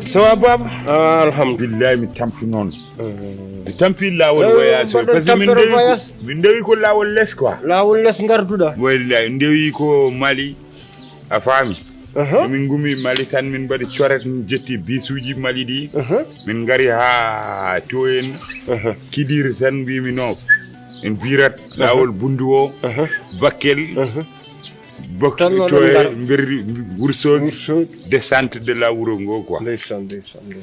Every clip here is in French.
Ça va Bab? Alhamdulillah mi tampi noon mi tampi lawol voyage parce que min ndewi ko lawol less quoi lawol less garduɗa wallahi ndewi ko Mali a faami min gumi Mali tan min mbaɗi coret min jetti bisuji Mali ɗi min gari ha to en Kidiri tan mbimi no en virat lawol bundu o Bakel mbir Wourossogui descente de la wuro ngo quoi ndeysan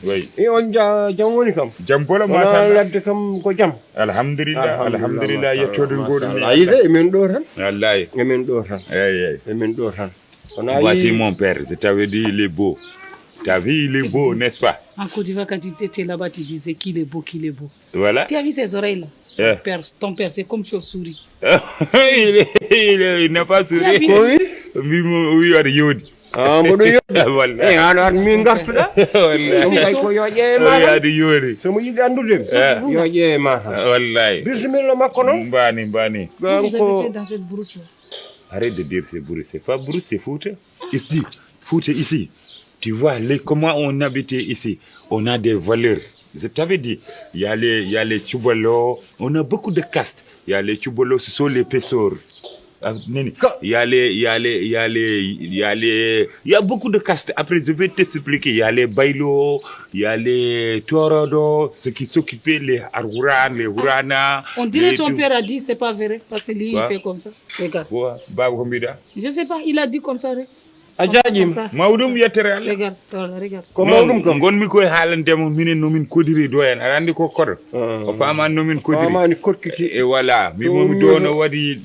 oui e on jam woni kam jam bola ma tan ladde kam ko jam alhamdulillah yettode ngoɗum ayide emen ɗo tan wallahi emen ɗo tan eyi emen ɗo tan voici mon père je t'avais dit il est beau t'as vu il est beau n'est-ce pas en Côte d'Ivoire quand tu étais là-bas tu disais qu'il est beau voilà tu as vu ses oreilles là ton père c'est comme chauve-souris il n'a pas souri oui aɗa yodi mboɗo yoddi wallahi an min gartuɗa ɗum kay ko yo ƴeewe ma aɗa yodi somo yiɗi andude yo ƴeewe ma wallahi bisimilla makko noon mbani vous habitez dans cette brousse là arrête de dire c'est Brousse c'est pas Brousse c'est Fouta ici tu vois comment on habitait ici on a des valeurs je t'avais dit il y a les Tchoubalo on a beaucoup de castes il y a les Tchoubalo ce sont les pêcheurs il y a beaucoup de castes après je vais t'expliquer il y a les Baylo il y a les Torodo ceux qui s'occupaient les Arouran les Hourana on dirait ton père a dit c'est pas vrai parce que lui il fait comme ça regarde je sais pas il a dit comme ça a jaajima mawɗum yettere Allah regarde ko mawɗum kam gonmi koye haalandemo minen nomin kodiri do en aɗa andi ko koɗo o famani nomin kodiri famani kotkiti e voilà mimomi do no waɗi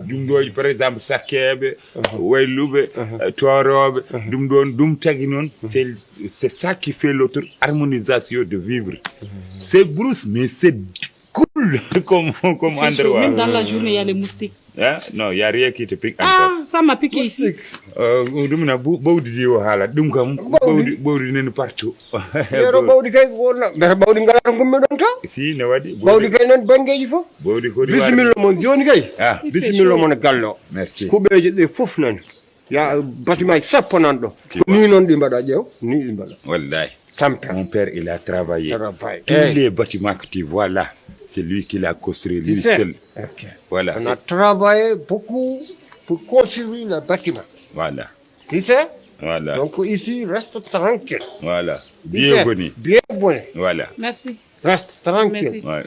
ɗum ɗo par exemple sakkeɓe wayluɓe toroɓe ɗum tagui noon c'est ça qui fait l'autre harmonisation de vivre c'est Brousse mais c'est cool comme endroit même dans la journée il y a les moustiques non il y a rien qui te pique encore ça m'a piqué ici ɗum na bawdi di o haala ɗum kam bawdi nani partout yero bawdi kay wonna beta bawdi ngalata gummi ɗon to si ne waɗi bawdi kay nan banggueji fof bawdi kodi bisimilla mon joni kay bisimilla mon gallo merci kuɓeje ɗe fof nan ya bâtiment ji sappo nan ɗo ni noon ɗi mbaɗa ƴeew ni ɗi mbaɗa wallahi tamper mon père il a travaillé tous les bâtiments que tu vois là c'est lui qui l'a construit lui seul voilà on a travaillé beaucoup pour construire le bâtiment voilà tu sais voilà donc ici reste tranquille voilà bienvenue bienvenue voilà merci reste tranquille ouais.